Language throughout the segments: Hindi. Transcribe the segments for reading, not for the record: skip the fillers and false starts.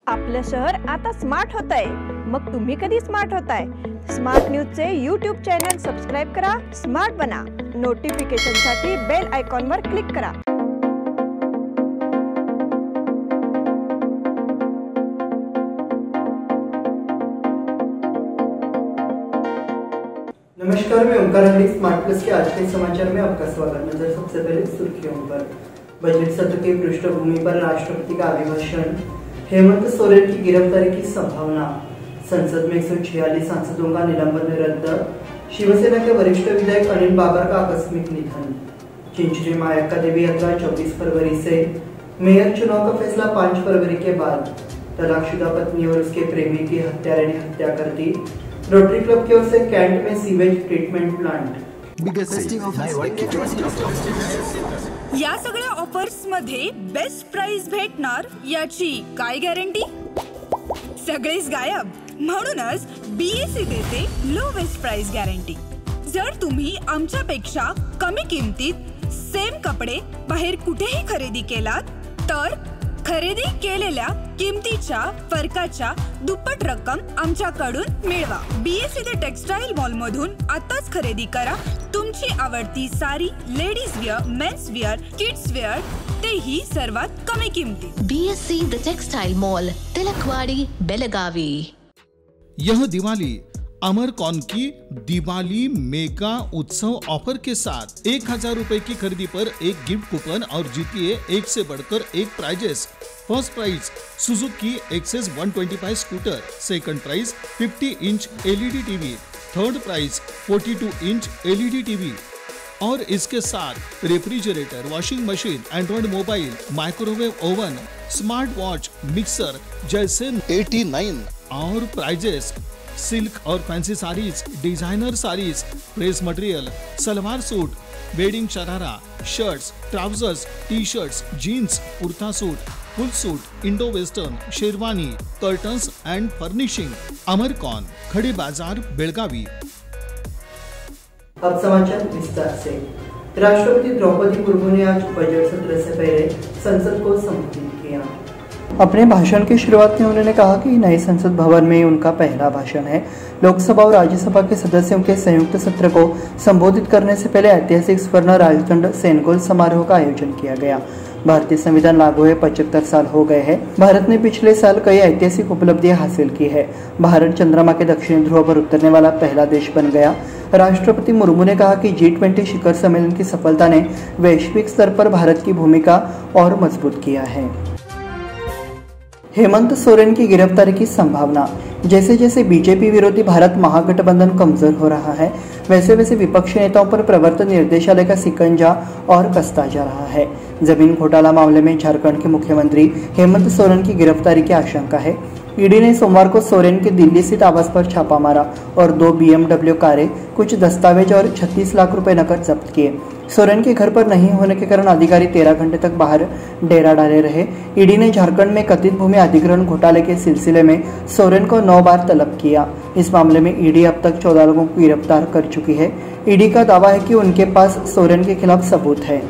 आपलं शहर आता स्मार्ट होत आहे। मग तुम्ही कधी स्मार्ट होताय? स्मार्ट न्यूजचे यूट्यूब चॅनल सबस्क्राइब करा, स्मार्ट बना। नोटिफिकेशनसाठी बेल आयकॉनवर क्लिक करा। नमस्कार, मैं ओंकार अंडी। स्मार्ट प्लस के आज के समाचार में आपका स्वागत। नजर सबसे पहले सुर्खियों पर। बजट सत्र की पृष्ठभूमि पर राष्ट्रपति का अभिभाषण, हेमंत सोरेन की गिरफ्तारी की संभावना, संसद में 146 सांसदों का निलंबन रद्द, शिवसेना के वरिष्ठ विधायक अनिल बाबर का आकस्मिक निधन, चिंचली मायक्का देवी यात्रा 24 फरवरी से, मेयर चुनाव का फैसला 5 फरवरी के बाद, तलाकशुदा पत्नी और उसके प्रेमी की हत्यारे ने हत्या कर दी, रोटरी क्लब की ओर से कैंट में सीवेज ट्रीटमेंट प्लांट। या सगळ्या ऑफर्स मध्ये बेस्ट प्राइस भेटणार याची काय गॅरंटी? सगळेच गायब। म्हणूनच बीएससी देते लोवेस्ट प्राइस गॅरंटी। जर तुम्ही आमच्यापेक्षा कमी किमतीत सेम कपडे बाहेर कुठेही खरेदी केलात तर खरेदी केलेल्या किमतीच्या फरकाच्या दुप्पट रक्कम आमच्याकडून मिळवा। बीएससी द टेक्सटाईल मॉल मधून आताच खरेदी करा तुमची आवडती sari, ladies wear, men's wear, kids wear, तेही सर्वात कमी किमतीत। BSC the textile mall, Tilakwadi, Belagavi. यह दिवाली अमरकॉन की दिवाली मेगा उत्सव ऑफर के साथ 1000 रुपए की खरीदी पर एक गिफ्ट कूपन और जीतिए 1 से बढ़कर 1 prizes. First prize Suzuki Access 125 scooter, second prize 50 inch LED TV, third prize 42 inch LED TV और इसके साथ refrigerator, washing machine, Android mobile, microwave oven, smart watch, mixer जैसे 89 और प्राइजेस। सिल्क और fancy saris, designer saris, press material, salwar suit, wedding sharara, shirts, trousers, T shirts, jeans, kurta suit, full suit, Indo western, sherwani, curtains and furnishing. Amarcon, Khade बाजार, बेलगावी। अब समाचार विस्तार से। राष्ट्रपति द्रौपदी मुर्मू ने आज बजट सत्र से पहले संसद को संबोधित किया। अपने भाषण की शुरुआत में उन्होंने कहा कि नए संसद भवन में उनका पहला भाषण है। लोकसभा और राज्यसभा के सदस्यों के संयुक्त सत्र को संबोधित करने से पहले ऐतिहासिक स्वर्ण राजदंड सेनगोल समारोह का आयोजन किया गया। भारतीय संविधान लागू हुए 75 साल हो गए हैं। भारत ने पिछले साल कई ऐतिहासिक उपलब्धियां हासिल की है। भारत चंद्रमा के दक्षिणी ध्रुव पर उतरने वाला पहला देश बन गया। राष्ट्रपति मुर्मू ने कहा कि G20 शिखर सम्मेलन की सफलता ने वैश्विक स्तर पर भारत की भूमिका और मजबूत किया है। हेमंत सोरेन की गिरफ्तारी की संभावना। जैसे जैसे बीजेपी विरोधी भारत महागठबंधन कमजोर हो रहा है, वैसे वैसे विपक्षी नेताओं पर प्रवर्तन निर्देशालय का शिकंजा और कसता जा रहा है। जमीन घोटाला मामले में झारखंड के मुख्यमंत्री हेमंत सोरेन की गिरफ्तारी की आशंका है। ईडी ने सोमवार को सोरेन के दिल्ली स्थित आवास पर छापा मारा और 2 BMW कारें, कुछ दस्तावेज और 36 लाख रुपए नकद जब्त किए। सोरेन के घर पर नहीं होने के कारण अधिकारी 13 घंटे तक बाहर डेरा डाले रहे। ईडी ने झारखंड में कथित भूमि अधिग्रहण घोटाले के सिलसिले में सोरेन को 9 बार तलब किया। इस मामले में ईडी अब तक 14 लोगों को गिरफ्तार कर चुकी है। ईडी का दावा है कि उनके पास सोरेन के खिलाफ सबूत है।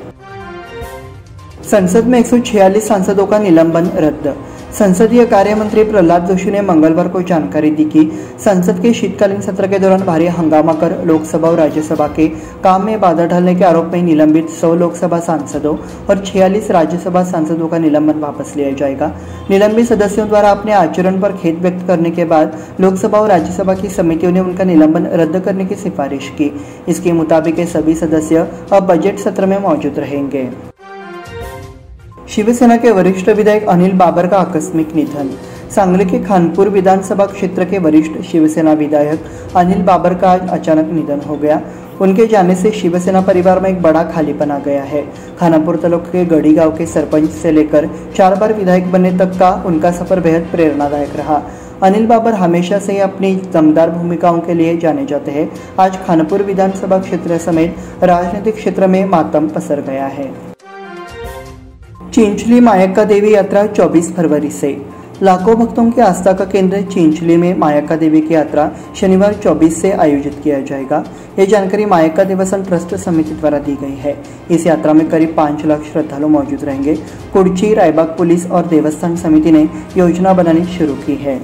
संसद में 146 सांसदों का निलंबन रद्द। संसदीय कार्य मंत्री प्रहलाद जोशी ने मंगलवार को जानकारी दी कि संसद के शीतकालीन सत्र के दौरान भारी हंगामा कर लोकसभा और राज्यसभा के काम में बाधा डालने के आरोप में निलंबित 100 लोकसभा सांसदों और 46 राज्यसभा सांसदों का निलंबन वापस लिया जाएगा। निलंबित सदस्यों द्वारा अपने आचरण पर खेद व्यक्त करने के बाद लोकसभा और राज्यसभा की समितियों ने उनका निलंबन रद्द करने की सिफारिश की। इसके मुताबिक ये सभी सदस्य अब बजट सत्र में मौजूद रहेंगे। शिवसेना के वरिष्ठ विधायक अनिल बाबर का आकस्मिक निधन। सांगली के खानपुर विधानसभा क्षेत्र के वरिष्ठ शिवसेना विधायक अनिल बाबर का आज अचानक निधन हो गया। उनके जाने से शिवसेना परिवार में एक बड़ा खालीपन आ गया है। खानापुर तालुके के गढ़ी गांव के सरपंच से लेकर 4 बार विधायक बनने तक का उनका सफर बेहद प्रेरणादायक रहा। अनिल बाबर हमेशा से ही अपनी दमदार भूमिकाओं के लिए जाने जाते हैं। आज खानापुर विधानसभा क्षेत्र समेत राजनीतिक क्षेत्र में मातम पसर गया है। चिंचली मायक्का देवी यात्रा 24 फरवरी से। लाखों भक्तों की आस्था का केंद्र चिंचली में मायका देवी की यात्रा शनिवार 24 से आयोजित किया जाएगा। ये जानकारी मायका देवस्थान ट्रस्ट समिति द्वारा दी गई है। इस यात्रा में करीब 5 लाख श्रद्धालु मौजूद रहेंगे। कुर्ची रायबाग पुलिस और देवस्थान समिति ने योजना बनानी शुरू की है।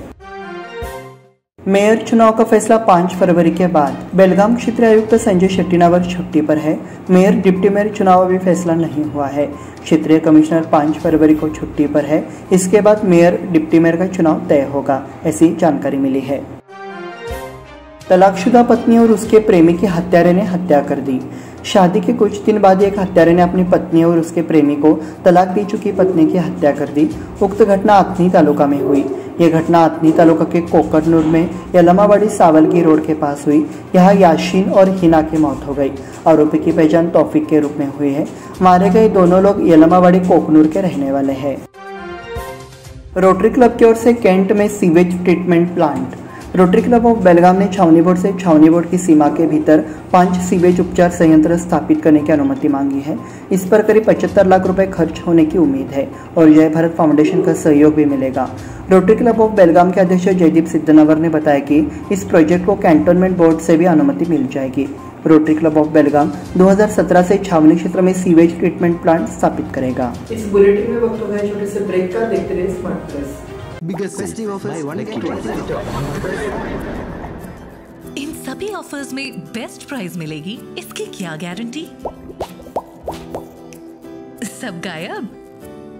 मेयर चुनाव का फैसला 5 फरवरी के बाद। बेलगाम क्षेत्रीय आयुक्त संजय शेट्टीनावर छुट्टी पर है। मेयर डिप्टी मेयर चुनाव अभी फैसला नहीं हुआ है। क्षेत्रीय कमिश्नर 5 फरवरी को छुट्टी पर है। इसके बाद मेयर डिप्टी मेयर का चुनाव तय होगा, ऐसी जानकारी मिली है। तलाकशुदा पत्नी और उसके प्रेमी की हत्यारे ने हत्या कर दी। शादी के कुछ दिन बाद एक हत्यारे ने अपनी पत्नी और उसके प्रेमी को तलाक दे चुकी पत्नी की हत्या कर दी। उक्त घटना अथनी तालुका में हुई। यह घटना अथनी तालुका के कोकरनूर में यलमावाड़ी सावलगी रोड के पास हुई। यहाँ याशीन और हिना की मौत हो गई। आरोपी की पहचान तौफीक के रूप में हुई है। मारे गए दोनों लोग यलमावाड़ी कोकनूर के रहने वाले हैं। रोटरी क्लब की ओर से कैंट में sewage treatment plant. Rotary Club of Belgaum ने छावनी बोर्ड से छावनी बोर्ड की सीमा के भीतर 5 सीवेज उपचार संयंत्र स्थापित करने की अनुमति मांगी है। इस पर करीब 75 लाख रुपए खर्च होने की उम्मीद है और जय भारत फाउंडेशन का सहयोग भी मिलेगा। रोटरी क्लब ऑफ बेलगाम के अध्यक्ष जयदीप सिद्धनवर ने बताया कि इस प्रोजेक्ट को कैंटोनमेंट बोर्ड से भी अनुमति मिल जाएगी। रोटरी क्लब ऑफ बेलगाम 2017 से छावनी क्षेत्र में सीवेज ट्रीटमेंट प्लांट स्थापित करेगा। इस बुलेटिन में वक्त हो गया छोटे से ब्रेक का। देखते रहिए स्मार्ट प्रेस। इन सभी ऑफर्स में बेस्ट प्राइस मिलेगी, इसकी क्या गारंटी? सब गायब,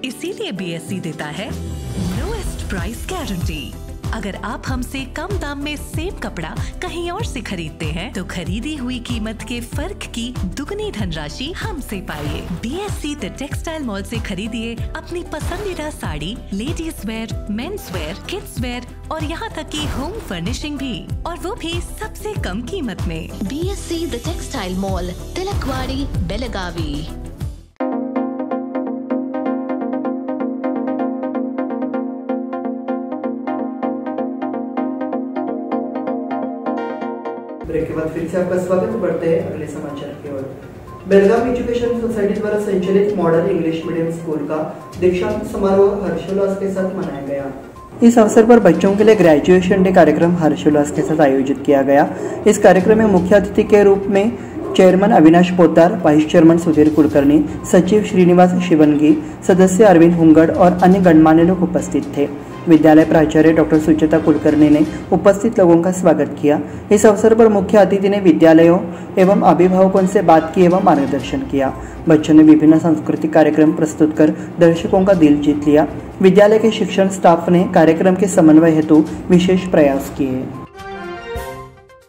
इसीलिए बीएससी देता है लोएस्ट प्राइस गारंटी। अगर आप हमसे कम दाम में सेम कपड़ा कहीं और से खरीदते हैं तो खरीदी हुई कीमत के फर्क की दुगनी धनराशि हमसे पाइए। बीएससी द टेक्सटाइल मॉल से खरीदिए अपनी पसंदीदा sari, ladies wear, men's wear, kids where और यहाँ तक की होम फर्निशिंग भी, और वो भी सबसे कम कीमत में। BSC the textile mall, Tilakwadi, Belagavi. Break के बाद फिर से आपका स्वागत। बढ़ते हैं अगले समाचार की ओर। बेलगाम एजुकेशन सोसाइटी द्वारा संचालित मॉडर्न इंग्लिश मीडियम स्कूल का दीक्षांत समारोह हर्षोल्लास के साथ मनाया गया। इस अवसर पर बच्चों के लिए ग्रेजुएशन डे कार्यक्रम हर्षोल्लास के साथ आयोजित किया गया। इस कार्यक्रम में मुख्य अतिथि के रूप में chairman Avinash Potar, vice chairman Sudhir Kulkarni, सचिव श्रीनिवास शिवनगी, सदस्य अरविंद हुंगड़ और अन्य गणमान्य लोग उपस्थित थे। विद्यालय प्राचार्य डॉक्टर सुचेता कुलकर्णी ने उपस्थित लोगों का स्वागत किया। इस अवसर पर मुख्य अतिथि ने विद्यालयों एवं अभिभावकों से बात की एवं मार्गदर्शन किया। बच्चों ने विभिन्न सांस्कृतिक कार्यक्रम प्रस्तुत कर दर्शकों का दिल जीत लिया। विद्यालय के शिक्षण स्टाफ ने कार्यक्रम के समन्वय हेतु विशेष प्रयास किए।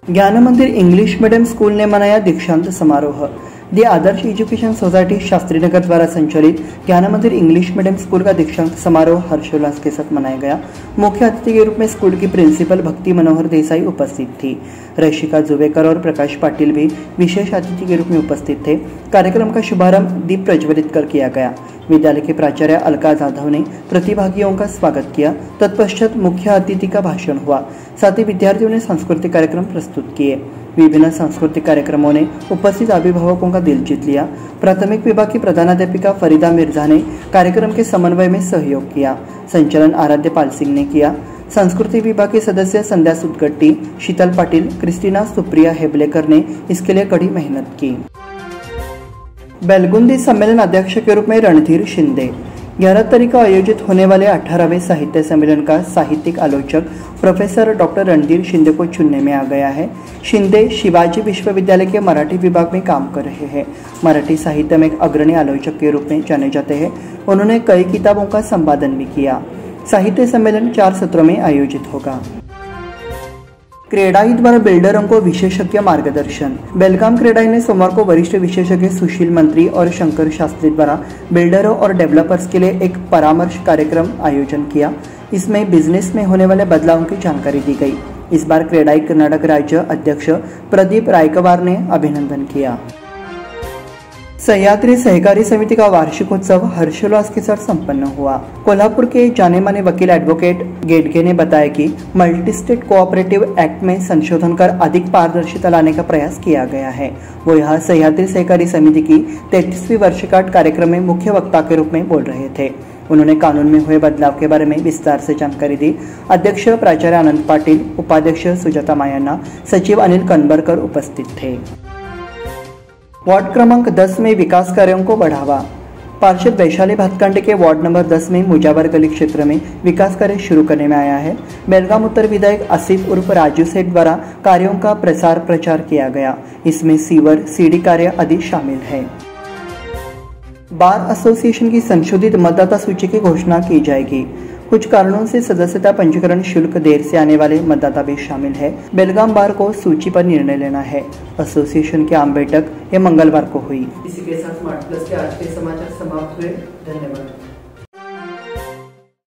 ज्ञान मंदिर इंग्लिश मीडियम स्कूल ने मनाया दीक्षांत समारोह। दी आदर्श एजुकेशन सोसाइटी शास्त्रीनगर द्वारा संचालित ज्ञान मंदिर इंग्लिश मीडियम स्कूल का दीक्षांत समारोह हर्षोल्लास के साथ मनाया गया। मुख्य अतिथि के रूप में स्कूल की प्रिंसिपल भक्ति मनोहर देसाई उपस्थित थी। रशिका जुवेकर और प्रकाश पाटिल भी विशेष अतिथि के रूप में उपस्थित थे। कार्यक्रम का शुभारंभ दीप प्रज्वलित कर किया गया। विद्यालय के प्राचार्य अलका जाधव ने प्रतिभागियों का स्वागत किया। तत्पश्चात मुख्य अतिथि का भाषण हुआ। साथ ही विद्यार्थियों ने सांस्कृतिक कार्यक्रम प्रस्तुत किए। विभिन्न सांस्कृतिक कार्यक्रमों ने उपस्थित अभिभावकों का दिल जीत लिया। प्राथमिक विभाग की प्रधानाध्यापिका फरीदा मिर्जा ने कार्यक्रम के समन्वय में सहयोग किया। संचालन आराध्य पाल सिंह ने किया। संस्कृति विभाग के सदस्य संध्या सुदगट्टी, शीतल पाटिल, क्रिस्टीना सुप्रिया हेबलेकर ने इसके लिए कड़ी मेहनत की। बेलगुंदी सम्मेलन अध्यक्ष के रूप में रणधीर शिंदे। 11 तारीख को आयोजित होने वाले 18वें साहित्य सम्मेलन का साहित्यिक आलोचक प्रोफेसर डॉक्टर रणधीर शिंदे को चुनने में आ गया है। शिंदे शिवाजी विश्वविद्यालय के मराठी विभाग में काम कर रहे हैं। मराठी साहित्य में एक अग्रणी आलोचक के रूप में जाने जाते हैं। उन्होंने कई किताबों का संपादन भी किया। साहित्य सम्मेलन 4 सत्रों में आयोजित होगा। क्रेडाई द्वारा बिल्डरों को विशेषज्ञ मार्गदर्शन। बेलगाम क्रेडाई ने सोमवार को वरिष्ठ विशेषज्ञ सुशील मंत्री और शंकर शास्त्री द्वारा बिल्डरों और डेवलपर्स के लिए एक परामर्श कार्यक्रम आयोजन किया। इसमें बिजनेस में होने वाले बदलावों की जानकारी दी गई। इस बार क्रेडाई कर्नाटक राज्य अध्यक्ष प्रदीप रायकवार ने अभिनंदन किया। सह्याद्री सहकारी समिति का वार्षिकोत्सव हर्षोल्लास के साथ संपन्न हुआ। कोल्हापुर के जाने माने वकील एडवोकेट गेडगे ने बताया कि मल्टी स्टेट कोऑपरेटिव एक्ट में संशोधन कर अधिक पारदर्शिता लाने का प्रयास किया गया है। वो यहाँ सह्याद्री सहकारी समिति की 33वीं वर्षगांठ कार्यक्रम में मुख्य वक्ता के रूप में बोल रहे थे। उन्होंने कानून में हुए बदलाव के बारे में विस्तार से जानकारी दी। अध्यक्ष प्राचार्य आनंद पाटिल, उपाध्यक्ष सुजाता मायन्ना, सचिव अनिल कनबरकर उपस्थित थे। वार्ड क्रमांक 10 में विकास कार्यों को बढ़ावा। पार्षद वैशाली भातखंडे के वार्ड नंबर 10 में मुजावर गली क्षेत्र में विकास कार्य शुरू करने में आया है। बेलगाम उत्तर विधायक आसिफ उर्फ राजू सेठ द्वारा कार्यों का प्रचार किया गया। इसमें सीवर, सीडी कार्य आदि शामिल है। बार एसोसिएशन की संशोधित मतदाता सूची की घोषणा की जाएगी। कुछ कारणों से सदस्यता पंजीकरण शुल्क देर से आने वाले मतदाता भी शामिल है। बेलगाम बार को सूची पर निर्णय लेना है। एसोसिएशन की आम बैठक ये मंगलवार को हुई। इसी के साथ स्मार्ट प्लस के आज के समाचार समाप्त हुए। धन्यवाद।